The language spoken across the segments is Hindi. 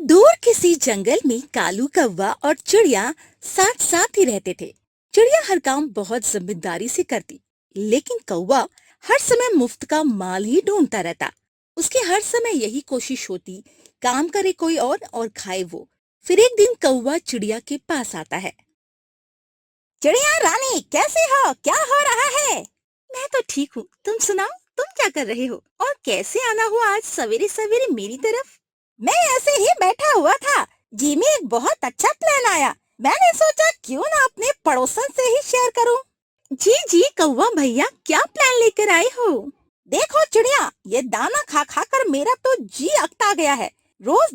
दूर किसी जंगल में कालू कौवा और चिड़िया साथ साथ ही रहते थे। चिड़िया हर काम बहुत जिम्मेदारी से करती, लेकिन कौवा हर समय मुफ्त का माल ही ढूंढता रहता। उसकी हर समय यही कोशिश होती, काम करे कोई और खाए वो। फिर एक दिन कौवा चिड़िया के पास आता है। चिड़िया रानी, कैसे हो? क्या हो रहा है? मैं तो ठीक हूँ, तुम सुनाओ, तुम क्या कर रहे हो और कैसे आना हुआ आज सवेरे सवेरे मेरी तरफ? मैं ऐसे ही बैठा हुआ था, जी में एक बहुत अच्छा प्लान आया। मैंने सोचा क्यों ना अपने पड़ोसन से ही शेयर करूं। जी जी कौवा भैया, क्या प्लान लेकर आए हो? देखो चिड़िया, ये दाना खा खा कर मेरा तो जी अकता गया है। रोज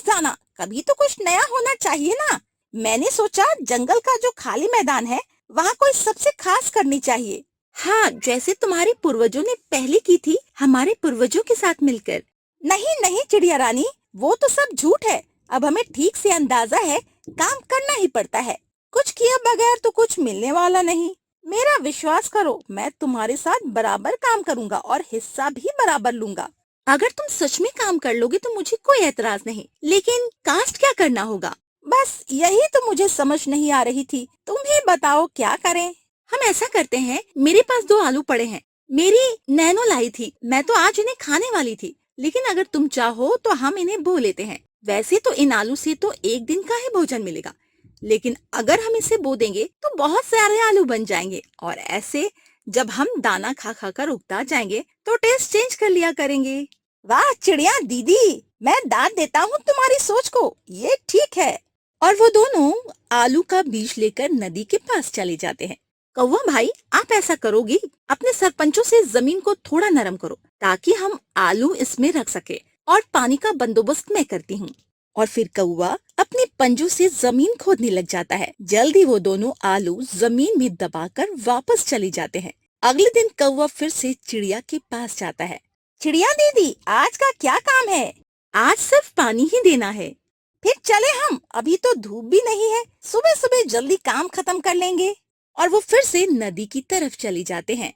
दाना, कभी तो कुछ नया होना चाहिए ना। मैंने सोचा जंगल का जो खाली मैदान है वहाँ कोई सबसे खास करनी चाहिए। हाँ, जैसे तुम्हारे पूर्वजों ने पहले की थी, हमारे पूर्वजों के साथ मिलकर। नहीं नहीं चिड़िया रानी, वो तो सब झूठ है। अब हमें ठीक से अंदाजा है, काम करना ही पड़ता है। कुछ किए बगैर तो कुछ मिलने वाला नहीं। मेरा विश्वास करो, मैं तुम्हारे साथ बराबर काम करूंगा और हिस्सा भी बराबर लूंगा। अगर तुम सच में काम कर लोगे तो मुझे कोई एतराज नहीं, लेकिन कास्ट क्या करना होगा? बस यही तो मुझे समझ नहीं आ रही थी। तुम ही बताओ क्या करें। हम ऐसा करते हैं, मेरे पास 2 आलू पड़े हैं। मेरी नैनो लाई थी, मैं तो आज इन्हें खाने वाली थी, लेकिन अगर तुम चाहो तो हम इन्हें बो लेते हैं। वैसे तो इन आलू से तो एक दिन का ही भोजन मिलेगा, लेकिन अगर हम इसे बो देंगे तो बहुत सारे आलू बन जाएंगे, और ऐसे जब हम दाना खा खा कर उगता जाएंगे तो टेस्ट चेंज कर लिया करेंगे। वाह चिड़िया दीदी, मैं दाद देता हूँ तुम्हारी सोच को, ये ठीक है। और वो दोनों आलू का बीज लेकर नदी के पास चले जाते हैं। कौवा भाई, आप ऐसा करोगी? अपने सरपंचों से जमीन को थोड़ा नरम करो ताकि हम आलू इसमें रख सके, और पानी का बंदोबस्त मैं करती हूँ। और फिर कौवा अपने पंजों से जमीन खोदने लग जाता है। जल्दी वो दोनों आलू जमीन में दबाकर वापस चले जाते हैं। अगले दिन कौवा फिर से चिड़िया के पास जाता है। चिड़िया दीदी, आज का क्या काम है? आज सिर्फ पानी ही देना है। फिर चले हम, अभी तो धूप भी नहीं है, सुबह सुबह जल्दी काम खत्म कर लेंगे। और वो फिर से नदी की तरफ चले जाते हैं,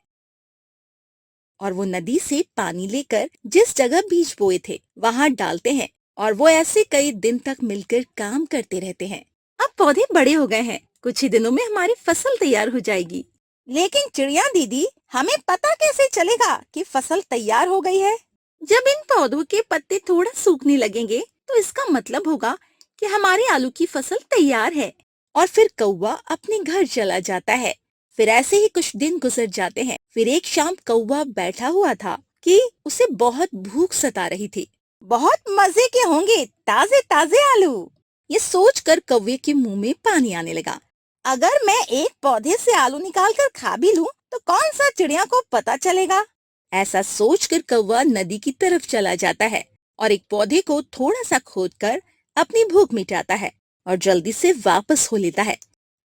और वो नदी से पानी लेकर जिस जगह बीज बोए थे वहाँ डालते हैं, और वो ऐसे कई दिन तक मिलकर काम करते रहते हैं। अब पौधे बड़े हो गए हैं, कुछ ही दिनों में हमारी फसल तैयार हो जाएगी। लेकिन चिड़िया दीदी, हमें पता कैसे चलेगा कि फसल तैयार हो गई है? जब इन पौधों के पत्ते थोड़ा सूखने लगेंगे तो इसका मतलब होगा कि हमारे आलू की फसल तैयार है। और फिर कौवा अपने घर चला जाता है। फिर ऐसे ही कुछ दिन गुजर जाते हैं। फिर एक शाम कौवा बैठा हुआ था कि उसे बहुत भूख सता रही थी। बहुत मजे के होंगे ताजे ताजे आलू, ये सोचकर कौवे के मुंह में पानी आने लगा। अगर मैं एक पौधे से आलू निकाल कर खा भी लूं, तो कौन सा चिड़िया को पता चलेगा? ऐसा सोचकर कौवा नदी की तरफ चला जाता है और एक पौधे को थोड़ा सा खोदकर अपनी भूख मिटाता है और जल्दी से वापस हो लेता है।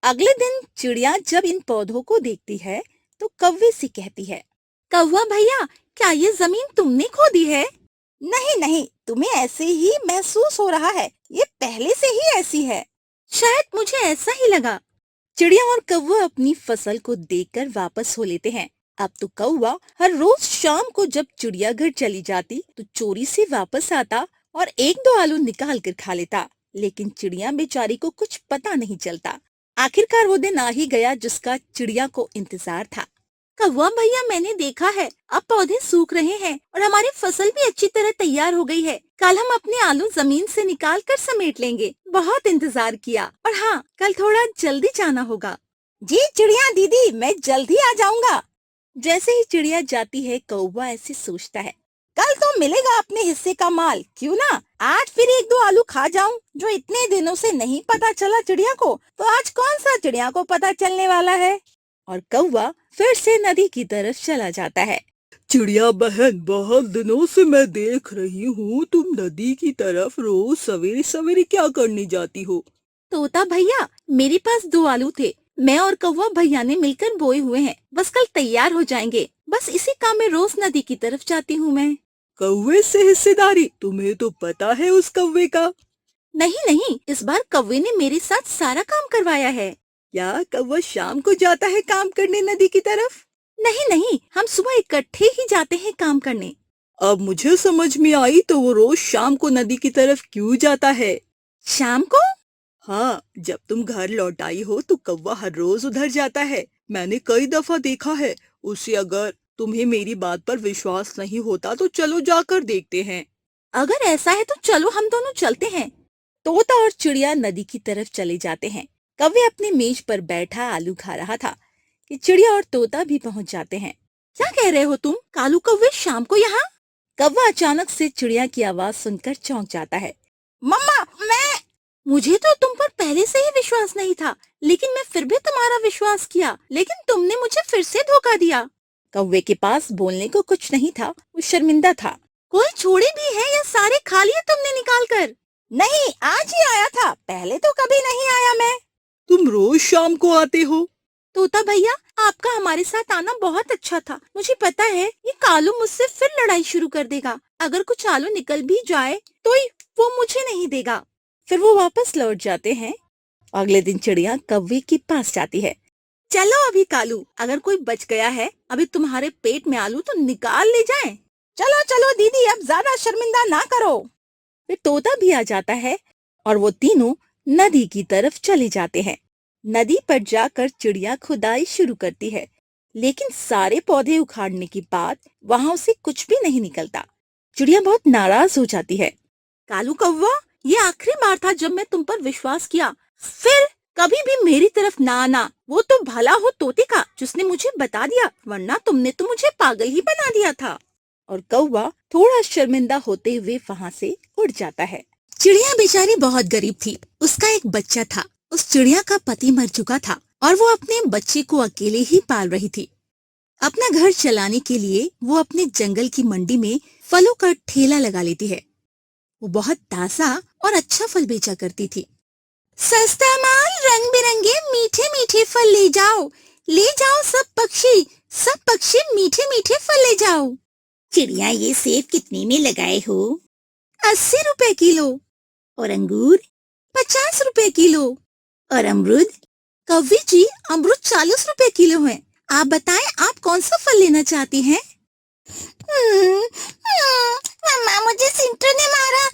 अगले दिन चिड़िया जब इन पौधों को देखती है तो कौवे से कहती है, कौवा भैया, क्या ये जमीन तुमने खोदी है? नहीं नहीं, तुम्हें ऐसे ही महसूस हो रहा है, ये पहले से ही ऐसी है। शायद मुझे ऐसा ही लगा। चिड़िया और कौवा अपनी फसल को देखकर वापस हो लेते हैं। अब तो कौवा हर रोज शाम को जब चिड़ियाघर चली जाती तो चोरी से वापस आता और 1-2 आलू निकाल कर खा लेता। लेकिन चिड़िया बेचारी को कुछ पता नहीं चलता। आखिरकार वो दिन आ ही गया जिसका चिड़िया को इंतजार था। कौवा भैया, मैंने देखा है, अब पौधे सूख रहे हैं और हमारी फसल भी अच्छी तरह तैयार हो गई है। कल हम अपने आलू जमीन से निकाल कर समेट लेंगे। बहुत इंतजार किया, और हाँ, कल थोड़ा जल्दी जाना होगा। जी चिड़िया दीदी, मैं जल्दी आ जाऊंगा। जैसे ही चिड़िया जाती है कौवा ऐसे सोचता है, कल तो मिलेगा अपने हिस्से का माल, क्यों ना आज फिर 1-2 आलू खा जाऊं, जो इतने दिनों से नहीं पता चला चिड़िया को, तो आज कौन सा चिड़िया को पता चलने वाला है। और कौवा फिर से नदी की तरफ चला जाता है। चिड़िया बहन, बहुत दिनों से मैं देख रही हूँ तुम नदी की तरफ रोज सवेरे सवेरे क्या करने जाती हो। तोता भैया, मेरे पास 2 आलू थे, मैं और कौवा भैया ने मिलकर बोए हुए हैं, बस कल तैयार हो जाएंगे। बस इसी काम में रोज नदी की तरफ जाती हूँ मैं। कौवे से हिस्सेदारी, तुम्हें तो पता है उस कौवे का। नहीं नहीं, इस बार कौवे ने मेरे साथ सारा काम करवाया है। क्या कौवा शाम को जाता है काम करने नदी की तरफ? नहीं नहीं, हम सुबह इकट्ठे ही जाते हैं काम करने। अब मुझे समझ में आई तो वो रोज शाम को नदी की तरफ क्यों जाता है। शाम को? हाँ, जब तुम घर लौट आई हो तो कौवा हर रोज उधर जाता है। मैंने कई दफा देखा है उसे। अगर तुम्हें मेरी बात पर विश्वास नहीं होता तो चलो जाकर देखते हैं। अगर ऐसा है तो चलो हम दोनों चलते हैं। तोता और चिड़िया नदी की तरफ चले जाते हैं। कौवे अपनी मेज पर बैठा आलू खा रहा था कि चिड़िया और तोता भी पहुंच जाते हैं। क्या कह रहे हो तुम, कालू कौवे शाम को यहाँ? कौवा अचानक से चिड़िया की आवाज सुनकर चौंक जाता है। मम्मा, मुझे तो तुम पर पहले से ही विश्वास नहीं था, लेकिन मैं फिर भी तुम्हारा विश्वास किया, लेकिन तुमने मुझे फिर से धोखा दिया। कौवे के पास बोलने को कुछ नहीं था, वो शर्मिंदा था। कोई छोड़े भी है या सारे खा लिए तुमने निकाल कर? नहीं, आज ही आया था, पहले तो कभी नहीं आया मैं। तुम रोज शाम को आते हो? तोता भैया, आपका हमारे साथ आना बहुत अच्छा था। मुझे पता है ये कालू मुझसे फिर लड़ाई शुरू कर देगा। अगर कुछ आलू निकल भी जाए तो वो मुझे नहीं देगा। फिर वो वापस लौट जाते हैं। अगले दिन चिड़िया कौवे के पास जाती है। चलो अभी कालू, अगर कोई बच गया है अभी तुम्हारे पेट में आलू तो निकाल ले जाए। चलो चलो दीदी, अब ज्यादा शर्मिंदा ना करो। फिर तोता भी आ जाता है और वो तीनों नदी की तरफ चले जाते हैं। नदी पर जाकर चिड़िया खुदाई शुरू करती है, लेकिन सारे पौधे उखाड़ने के बाद वहाँ उसे कुछ भी नहीं निकलता। चिड़िया बहुत नाराज हो जाती है। कालू कौवा, ये आखिरी बार था जब मैं तुम पर विश्वास किया। फिर कभी भी मेरी तरफ ना आना। वो तो भला हो तोते का जिसने मुझे बता दिया, वरना तुमने तो मुझे पागल ही बना दिया था। और कौवा थोड़ा शर्मिंदा होते हुए वहाँ से उड़ जाता है। चिड़िया बेचारी बहुत गरीब थी। उसका एक बच्चा था। उस चिड़िया का पति मर चुका था और वो अपने बच्चे को अकेले ही पाल रही थी। अपना घर चलाने के लिए वो अपने जंगल की मंडी में फलों का ठेला लगा लेती है। वो बहुत ताजा और अच्छा फल बेचा करती थी। सस्ता माल, रंग बिरंगे मीठे मीठे फल ले जाओ सब पक्षी मीठे मीठे फल ले जाओ। चिड़िया, ये सेब कितने में लगाए हो? 80 रुपए किलो। और अंगूर? 50 रुपए किलो। और अमरूद? कौवी जी, अमरूद 40 रुपए किलो है। आप बताएं, आप कौन सा फल लेना चाहती हैं? मम्मा, मुझे सिंटू ने मारा।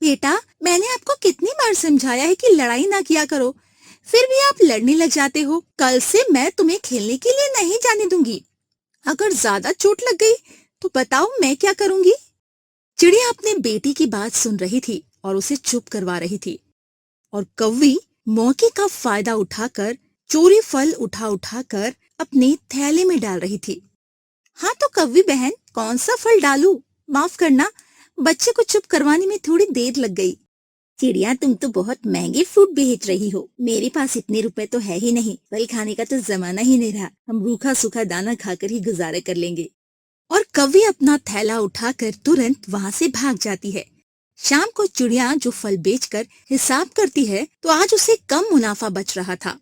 बेटा, मैंने आपको कितनी बार समझाया है कि लड़ाई ना किया करो, फिर भी आप लड़ने लग जाते हो। कल से मैं तुम्हें खेलने के लिए नहीं जाने दूंगी। अगर ज्यादा चोट लग गई तो बताओ मैं क्या करूंगी? चिड़िया अपने बेटी की बात सुन रही थी और उसे चुप करवा रही थी, और कौवी मौके का फायदा उठाकर चोरी फल उठा उठा कर अपने थैले में डाल रही थी। हाँ तो कौवी बहन, कौन सा फल डालूं? माफ करना, बच्चे को चुप करवाने में थोड़ी देर लग गई। चिड़िया, तुम तो बहुत महंगे फ्रूट बेच रही हो। मेरे पास इतने रुपए तो है ही नहीं। फल खाने का तो जमाना ही नहीं रहा। हम रूखा सूखा दाना खाकर ही गुजारा कर लेंगे। और कौवी अपना थैला उठाकर तुरंत वहाँ से भाग जाती है। शाम को चिड़िया जो फल बेचकर हिसाब करती है तो आज उसे कम मुनाफा बच रहा था।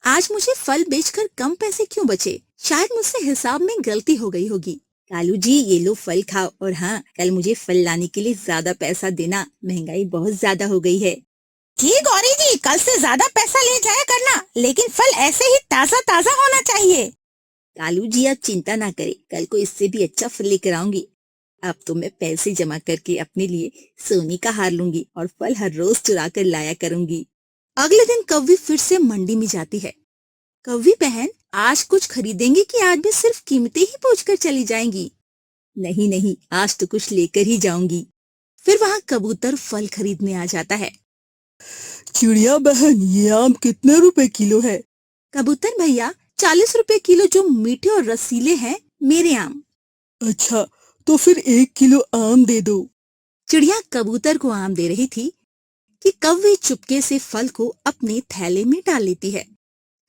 आज मुझे फल बेचकर कम पैसे क्यों बचे? शायद मुझसे हिसाब में गलती हो गई होगी। कालू जी, ये लो फल खाओ, और हाँ, कल मुझे फल लाने के लिए ज्यादा पैसा देना, महंगाई बहुत ज्यादा हो गई है। ठीक गौरी जी, कल से ज्यादा पैसा ले जाया करना, लेकिन फल ऐसे ही ताजा ताजा होना चाहिए। कालू जी, आप चिंता ना करें, कल को इससे भी अच्छा फल लेकर आऊंगी। अब तो मैं पैसे जमा करके अपने लिए सोने का हार लूंगी और फल हर रोज चुरा कर लाया करूंगी। अगले दिन कौवी फिर से मंडी में जाती है। कौवी बहन, आज कुछ खरीदेंगी कि आज भी सिर्फ कीमतें ही पूछकर चली जाएंगी? नहीं नहीं, आज तो कुछ लेकर ही जाऊंगी। फिर वहाँ कबूतर फल खरीदने आ जाता है। चिड़िया बहन, ये आम कितने रुपए किलो है? कबूतर भैया, 40 रुपए किलो जो मीठे और रसीले हैं, मेरे आम। अच्छा, तो फिर 1 किलो आम दे दो। चिड़िया कबूतर को आम दे रही थी कि कौवी चुपके से फल को अपने थैले में डाल लेती है।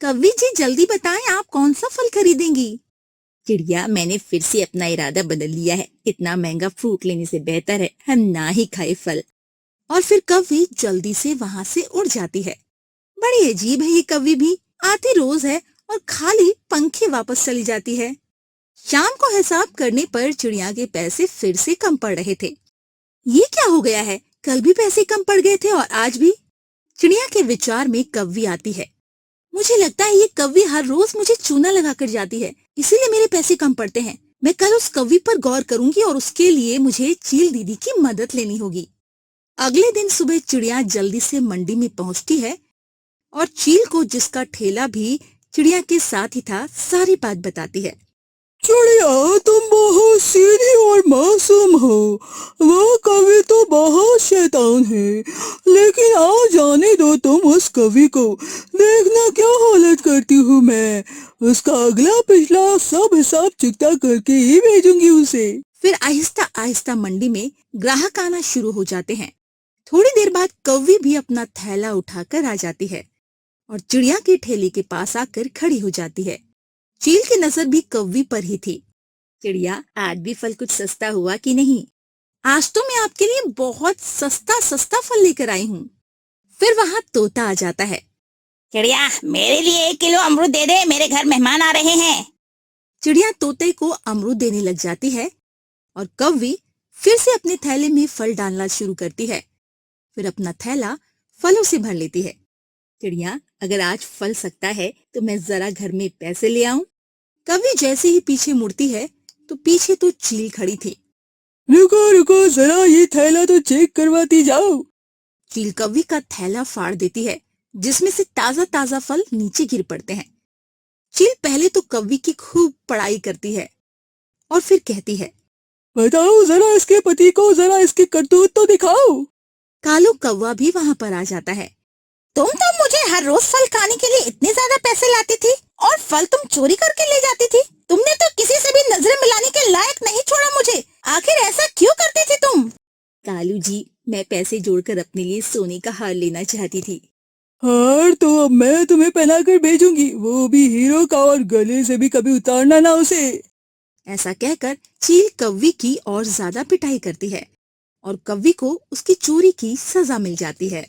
कौवी जी, जल्दी बताएं, आप कौन सा फल खरीदेंगी? चिड़िया, मैंने फिर से अपना इरादा बदल लिया है। इतना महंगा फ्रूट लेने से बेहतर है हम ना ही खाए फल। और फिर कौवी जल्दी से वहाँ से उड़ जाती है। बड़ी अजीब है ये कौवी भी, आती रोज है और खाली पंखे वापस चली जाती है। शाम को हिसाब करने पर चिड़िया के पैसे फिर से कम पड़ रहे थे। ये क्या हो गया है? कल भी पैसे कम पड़ गए थे और आज भी? चिड़िया के विचार में कौवी आती है। मुझे लगता है ये कौवी हर रोज मुझे चूना लगा कर जाती है, इसीलिए मेरे पैसे कम पड़ते हैं। मैं कल उस कौवी पर गौर करूंगी और उसके लिए मुझे चील दीदी की मदद लेनी होगी। अगले दिन सुबह चिड़िया जल्दी से मंडी में पहुंचती है और चील को, जिसका ठेला भी चिड़िया के साथ ही था, सारी बात बताती है। चिड़िया, तुम बहुत सीधी और मासूम हो। वह कवि तो बहुत शैतान है, लेकिन आओ जाने दो तुम उस कवि को। देखना क्या हालत करती हूँ मैं। उसका अगला पिछला सब हिसाब चुकता करके ही भेजूंगी उसे। फिर आहिस्ता आहिस्ता मंडी में ग्राहक आना शुरू हो जाते हैं। थोड़ी देर बाद कौवी भी अपना थैला उठाकर आ जाती है और चिड़िया के ठेले के पास आकर खड़ी हो जाती है। चील की नजर भी कौवी पर ही थी। चिड़िया, आज भी फल कुछ सस्ता हुआ कि नहीं? आज तो मैं आपके लिए बहुत सस्ता सस्ता फल लेकर आई हूँ। फिर वहाँ तोता आ जाता है। चिड़िया, मेरे लिए 1 किलो अमरूद दे दे, मेरे घर मेहमान आ रहे हैं। चिड़िया तोते को अमरूद देने लग जाती है और कौवी फिर से अपने थैले में फल डालना शुरू करती है। फिर अपना थैला फलों से भर लेती है। चिड़िया, अगर आज फल सकता है तो मैं जरा घर में पैसे ले आऊं। कौवी जैसे ही पीछे मुड़ती है तो पीछे तो चील खड़ी थी। रुको रुको, जरा ये थैला तो चेक करवाती जाओ। चील कौवी का थैला फाड़ देती है, जिसमें से ताजा ताजा फल नीचे गिर पड़ते हैं। चील पहले तो कौवी की खूब पढ़ाई करती है और फिर कहती है, बताओ जरा इसके पति को, जरा इसके करतूत तो दिखाओ। कालू कौवा भी वहाँ पर आ जाता है। तुम तो मुझे हर रोज फल खाने के लिए इतने ज्यादा पैसे लाती थी और फल तुम चोरी करके ले जाती थी। तुमने तो किसी से भी नजरें मिलाने के लायक नहीं छोड़ा मुझे। आखिर ऐसा क्यों करती थी तुम? कालू जी, मैं पैसे जोड़कर अपने लिए सोने का हार लेना चाहती थी। हार तो अब मैं तुम्हें पहना कर भेजूंगी, वो भी हीरो का, और गले से भी कभी उतारना ना उसे। ऐसा कहकर चील कौवी की और ज्यादा पिटाई करती है और कौवी को उसकी चोरी की सजा मिल जाती है।